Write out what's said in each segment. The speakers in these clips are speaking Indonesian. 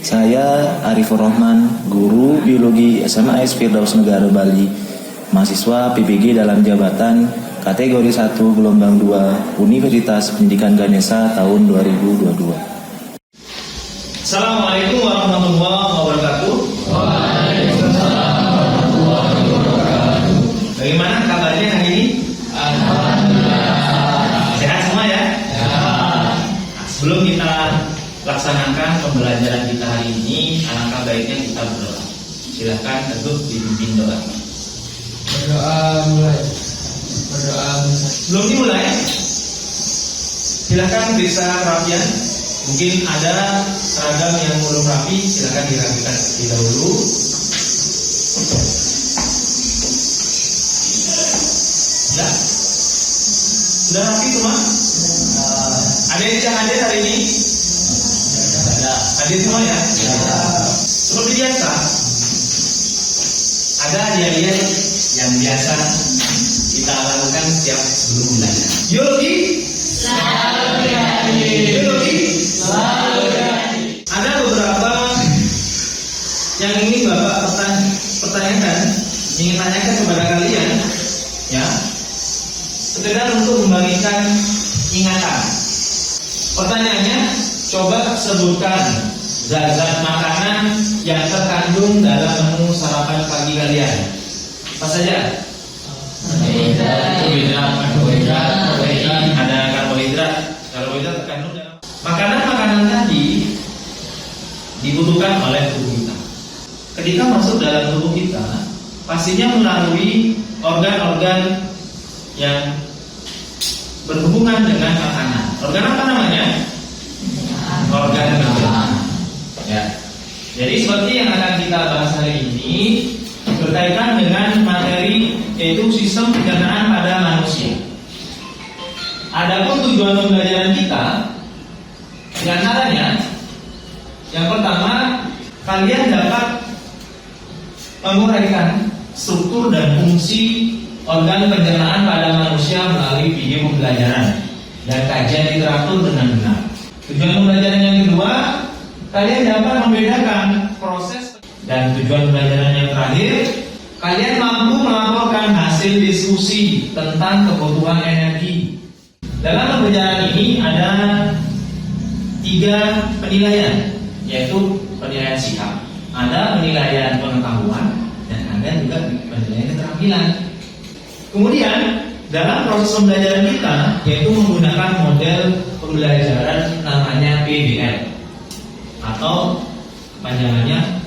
Saya Arifur Rahman, guru biologi SMA AS Firdaus Negara Bali, mahasiswa PBG dalam jabatan kategori 1 gelombang 2 Universitas Pendidikan Ganesha tahun 2022. Assalamualaikum warahmatullahi wabarakatuh. Waalaikumsalam warahmatullahi wabarakatuh. Bagaimana kabarnya hari ini? Alhamdulillah. Sehat semua ya? Ya. Nah, sebelum kita laksanakan pembelajaran kita hari ini, alangkah baiknya kita berdoa. Silahkan duduk dipimpin doa. Berdoa mulai. Berdoa mulai. Sebelum dimulai, silahkan periksa kerapian. Mungkin ada seragam yang belum rapi, silahkan dirapikan terlebih dahulu. Ya, sudah rapi semua? Ada yang tidak hadir hari ini? Hadir semua ya? Seperti biasa, ada hadiah yang biasa kita lakukan setiap sebelum belajar. Biologi selalu hadir. Biologi selalu hadir. Ada beberapa yang ingin Bapak pertanyakan, ingin tanyakan kepada kalian, ya, sekedar untuk membagikan ingatan. Pertanyaannya, coba sebutkan zat-zat makanan yang terkandung dalam menu sarapan pagi kalian. Apa saja? Ada karbohidrat terkandung dalam makanan-makanan tadi dibutuhkan oleh tubuh kita. Ketika masuk dalam tubuh kita, pastinya melalui organ-organ yang berhubungan dengan makanan. Organ apa namanya? Organ pencernaan. Ya. Jadi seperti yang akan kita bahas hari ini berkaitan dengan materi yaitu sistem pencernaan pada manusia. Adapun tujuan pembelajaran kita di antaranya yang pertama, kalian dapat menguraikan struktur dan fungsi organ pencernaan pada manusia melalui video pembelajaran dan kajian literatur dengan benar. Tujuan pembelajaran yang kedua, kalian dapat membedakan proses, dan tujuan pembelajaran yang terakhir, kalian mampu melaporkan hasil diskusi tentang kebutuhan energi. Dalam pembelajaran ini ada 3 penilaian, yaitu penilaian sikap, ada penilaian pengetahuan, dan ada juga penilaian keterampilan. Kemudian dalam proses pembelajaran kita, yaitu menggunakan model pembelajaran namanya PBL atau panjangannya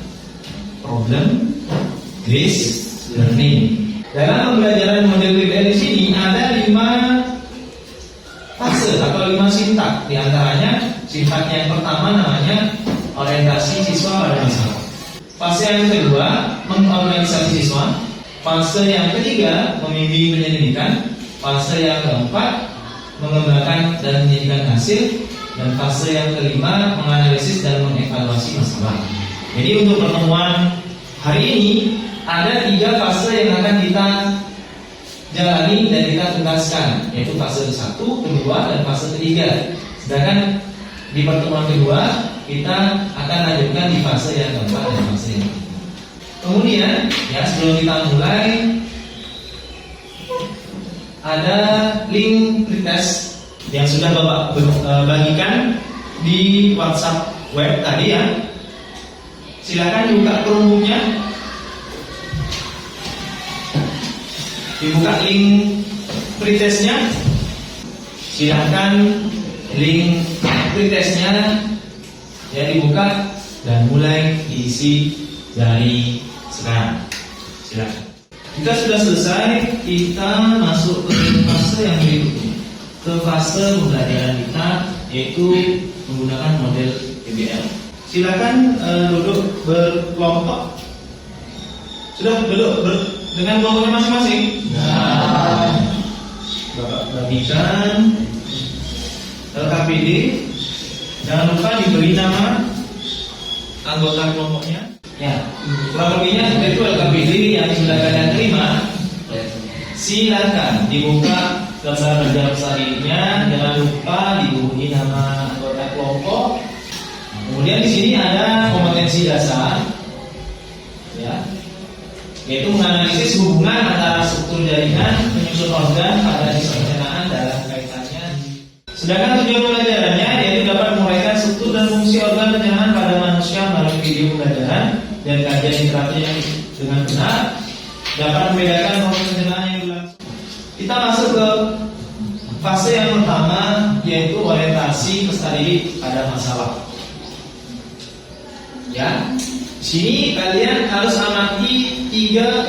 Problem Based Learning. Dalam pembelajaran model PBL di sini ada 5 fase atau 5 sintak. Di antaranya sintak yang pertama namanya orientasi siswa pada masalah. Fase yang kedua mengorganisasi siswa. Fase yang ketiga membimbing penyelidikan. Fase yang keempat mengembangkan dan menjadikan hasil. Dan fase yang kelima menganalisis dan mengevaluasi masalah. Jadi untuk pertemuan hari ini ada 3 fase yang akan kita jalani dan kita tuntaskan, yaitu fase 1, kedua, dan fase ketiga. Sedangkan di pertemuan kedua kita akan lanjutkan di fase yang keempat dan fase yang ketiga. Kemudian ya, sebelum kita mulai ada link pretest yang sudah Bapak bagikan di WhatsApp web tadi ya. Silakan dibuka Chromebook-nya. Dibuka link pretestnya. Silakan link pretestnya ya dibuka dan mulai diisi dari sekarang. Silakan. Jika sudah selesai, kita masuk ke fase yang berikutnya, ke fase pembelajaran kita, yaitu menggunakan model PBL. Silakan duduk berkelompok. Sudah duduk dengan kelompoknya masing-masing. Nah, Bapak bagikan LKPD. Jangan lupa diberi nama anggota kelompoknya. Ya, kurang lebihnya seperti itu LKPD yang sudah kalian terima. Silakan dibuka gambar wajah besarnya. Jangan lupa diberi nama anggota kelompok. Kemudian di sini ada kompetensi fungsi dasar, ya, yaitu menganalisis hubungan antara struktur jaringan, penyusun organ pada sistem pencernaan dalam kaitannya. Sedangkan tujuan pelajarannya yaitu dapat menguraikan struktur dan fungsi organ pencernaan pada manusia melalui video pembelajaran dan kajian literatur yang dengan benar, dapat membedakan proses pencernaan yang berlangsung. Kita masuk ke fase yang pertama, yaitu orientasi peserta didik pada masalah. Ya, sini kalian harus amati 4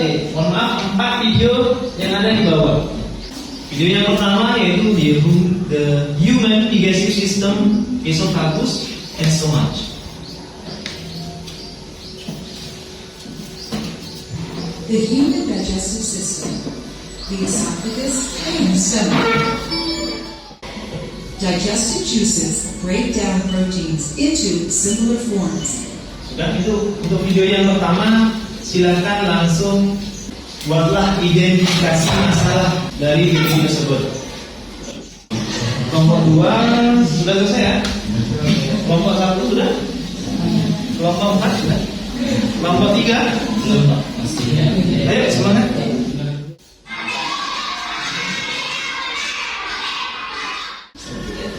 video yang ada di bawah. Video yang pertama yaitu the human digestive system, esophagus and stomach. The human digestive system, the esophagus and stomach. Digestive juices break down proteins into simpler forms. Sudah, itu untuk video yang pertama. Silakan langsung buatlah identifikasi masalah dari video tersebut. Kelompok 2 sudah selesai ya? Kelompok 1 sudah? Kelompok 4 sudah? Kelompok 3? Belum. Ayo semangat.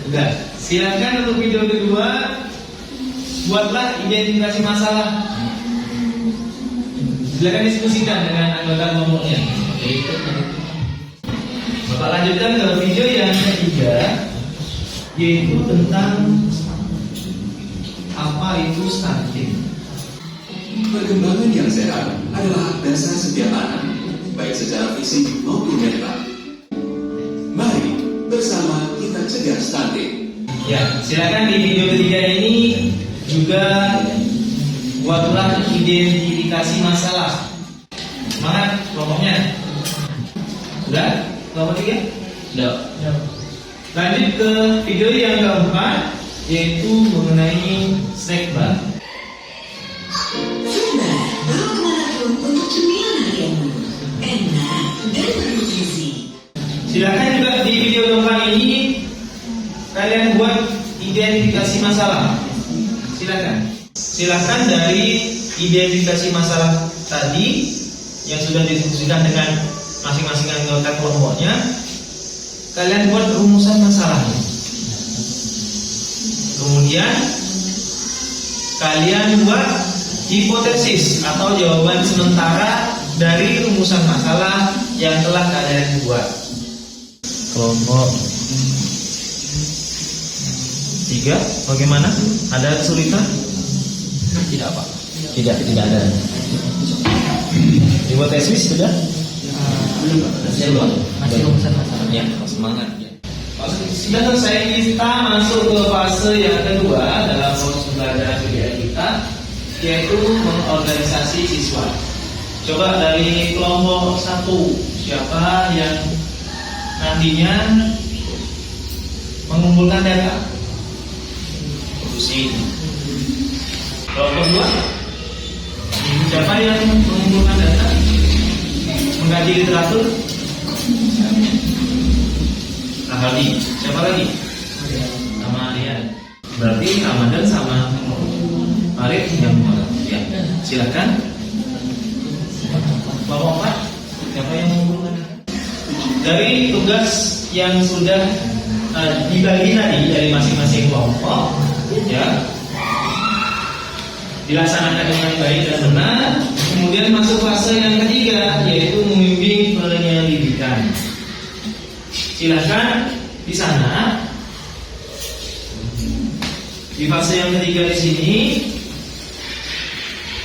Sudah. Silakan untuk video kedua, buatlah identifikasi masalah. Silakan diskusikan dengan anggota kelompoknya. Bapak lanjutkan ke video yang ketiga, yaitu tentang apa itu stunting. Perkembangan yang sehat adalah dasar setiap anak, baik secara fisik maupun mental. Mari bersama kita cegah stunting. Ya, silakan di video ketiga ini juga buatlah identifikasi masalah. Semangat kelompoknya. Sudah? Kelompok 3? Sudah. Lanjut ke video yang keempat, yaitu mengenai snack bar. Sumber bawa manapun untuk cemilan harianmu. Enak dan bergizi. Silakan juga di video keempat ini kalian buat identifikasi masalah. Silakan dari identifikasi masalah tadi yang sudah didiskusikan dengan masing-masing anggota kelompoknya, kalian buat rumusan masalahnya. Kemudian kalian buat hipotesis atau jawaban sementara dari rumusan masalah yang telah kalian buat. Kelompok 3, bagaimana? Ada kesulitan? Tidak, Pak. Tidak ada. Hipotesis sudah? Belum. Masih rumusan masalah. Ya, semangat. Ya. Sudah selesai, kita masuk ke fase yang kedua dalam proses pembelajaran PDI kita, yaitu mengorganisasi siswa. Coba dari kelompok 1, siapa yang nantinya mengumpulkan data? Kelompok 2, siapa yang mengumpulkan data? Mengkaji literatur? Ahadi. Siapa lagi? Sama Aryan. Berarti Ramadan sama Arif yang ya. Silakan. Kelompok 4, siapa yang mengumpulkan data? Dari tugas yang sudah dibagi tadi dari masing-masing kelompok, ya, dilaksanakan dengan baik dan benar. Kemudian masuk fase yang ketiga, yaitu membimbing penyelidikan. Silakan di sana di fase yang ketiga di sini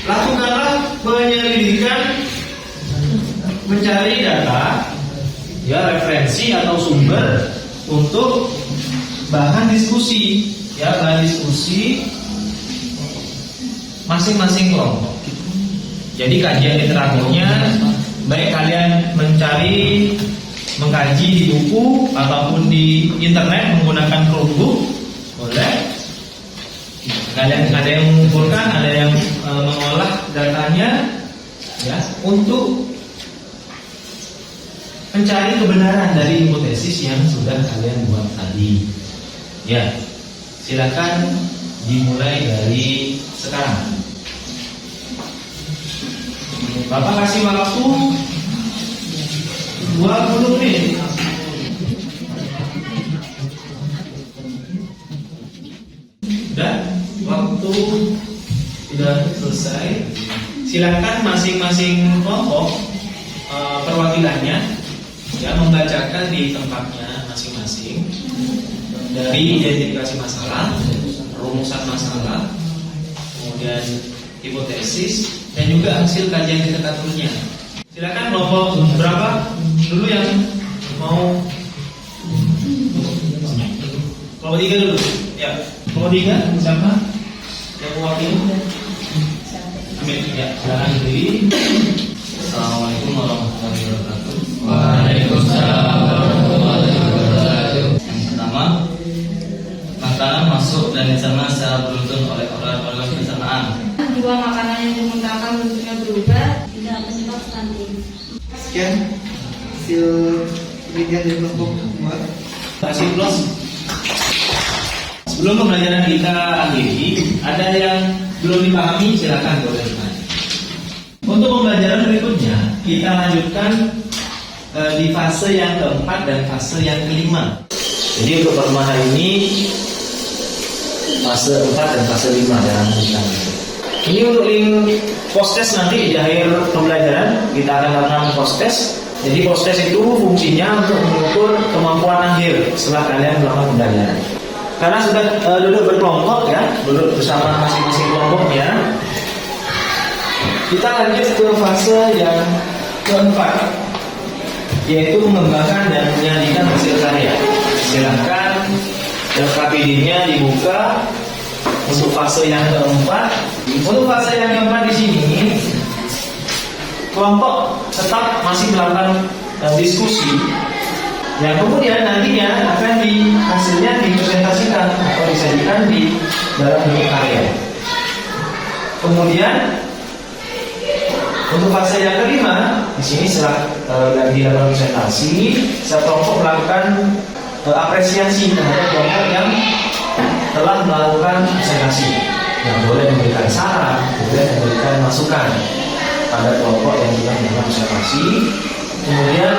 lakukanlah penyelidikan, mencari data, ya, referensi atau sumber untuk bahan diskusi, ya, bahan diskusi masing-masing kelompok. Jadi kajian literaturnya baik kalian mengkaji di buku ataupun di internet menggunakan Chromebook, boleh. Kalian ada yang mengumpulkan, ada yang mengolah datanya, ya, untuk mencari kebenaran dari hipotesis yang sudah kalian buat tadi. Ya, silakan dimulai dari sekarang. Bapak kasih waktu 20 menit. Sudah, waktu sudah selesai. Silakan masing-masing kelompok perwakilannya ya membacakan di tempatnya masing-masing dari identifikasi masalah, rumusan masalah, kemudian hipotesis dan juga hasil kajian literaturnya. Silakan kelompok berapa dulu yang mau? Kelompok 3 dulu. Ya, kelompok 3 siapa? Yang mewakili? Amin. Ya, silakan berdiri. Assalamualaikum warahmatullahi wabarakatuh. Waalaikumsalam warahmatullahi wabarakatuh. Yang pertama, makanan masuk dan dicerna secara beruntun oleh organ-organ pencernaan. Dua makanan yang dimuntahkan bentuknya berubah tidak penyebab stunting. Sekian hasil penelitian dari kelompok 2. Kasih plus. Sebelum pembelajaran kita akhiri, ada yang belum dipahami, silakan boleh bertanya. Untuk pembelajaran berikutnya, kita lanjutkan di fase yang keempat dan fase yang kelima. Jadi untuk pertemuan hari ini fase 4 dan fase 5 dalam kita. Ini untuk link post-test nanti di akhir pembelajaran kita akan lakukan post-test. Jadi post-test itu fungsinya untuk mengukur kemampuan akhir setelah kalian melakukan pembelajaran. Karena sudah duduk berkelompok ya, duduk bersama masing-masing kelompoknya. Kita lanjut ke fase yang keempat, yaitu mengembangkan dan menyajikan hasil karya. Silakan KPD-nya dibuka untuk fase yang keempat. Untuk fase yang keempat di sini, kelompok tetap masih melakukan diskusi. Yang kemudian nantinya akan hasilnya dipresentasikan atau disajikan di dalam bentuk karya. Kemudian untuk fase yang kelima, di sini setelah dilakukan presentasi, setiap kelompok melakukan apresiasi terhadap kelompok yang telah melakukan presentasi. Yang boleh memberikan saran, boleh memberikan masukan pada kelompok yang sudah melakukan presentasi. Kemudian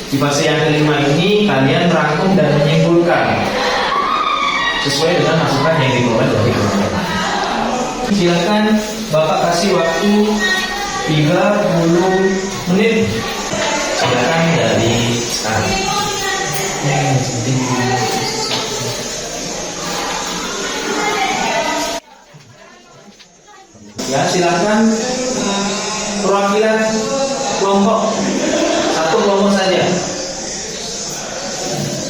di fase yang kelima ini kalian merangkum dan menyimpulkan sesuai dengan masukan yang diperoleh dari kelompok. Silakan Bapak kasih waktu 30 menit. Silakan dari sekarang. Ya, silakan perwakilan kelompok, satu kelompok saja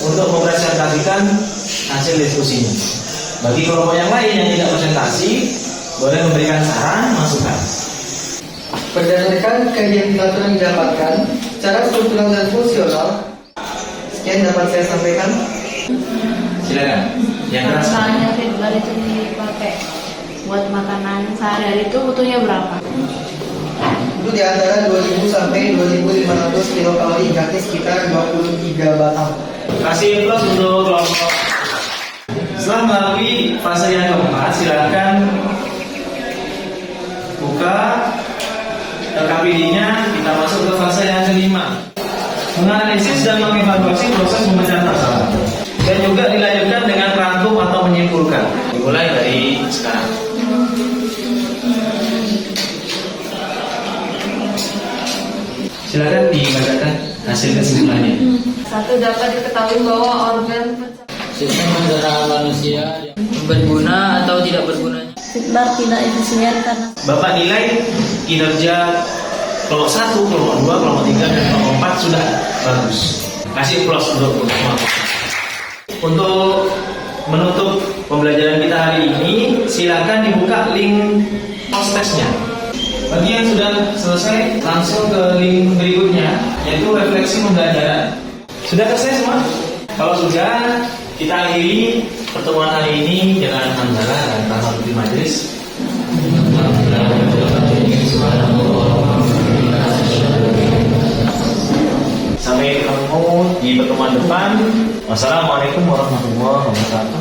untuk mempresentasikan hasil diskusinya. Bagi kelompok yang lain yang tidak presentasi, boleh memberikan saran, masukan. Berdasarkan kajian literatur yang didapatkan secara struktural dan fungsional, sekian dapat saya sampaikan. Silakan. Yang keras. Misalnya feedbar itu dipakai buat makanan sehari-hari itu butuhnya berapa? Itu di antara 2000 sampai 2500 kilokalori, berarti sekitar 23 batang. Kasih plus untuk kelompok. Setelah melalui fase yang keempat, silakan buka KPD-nya. Kita masuk ke fase yang kelima, menganalisis dan mengevaluasi proses pemecahan masalah, dan juga dilanjutkan dengan rangkum atau menyimpulkan. Dimulai dari sekarang. Silakan dibacakan hasil kesimpulannya. Satu, dapat diketahui bahwa organ Sistem pencernaan manusia yang berguna atau tidak bergunanya. feedbar tidak efisien karena Bapak nilai kinerja kelompok 1, kelompok 2, kelompok 3, dan kelompok 4 sudah bagus. Kasih plus untuk semua. Untuk menutup pembelajaran kita hari ini, silakan dibuka link post-testnya. Bagi yang sudah selesai, langsung ke link berikutnya, yaitu refleksi pembelajaran. Sudah selesai semua? Kalau sudah, kita akhiri pertemuan hari ini dengan hamdalah dan tahmid di majelis. Sampai ketemu di pertemuan depan. Wassalamualaikum warahmatullahi wabarakatuh.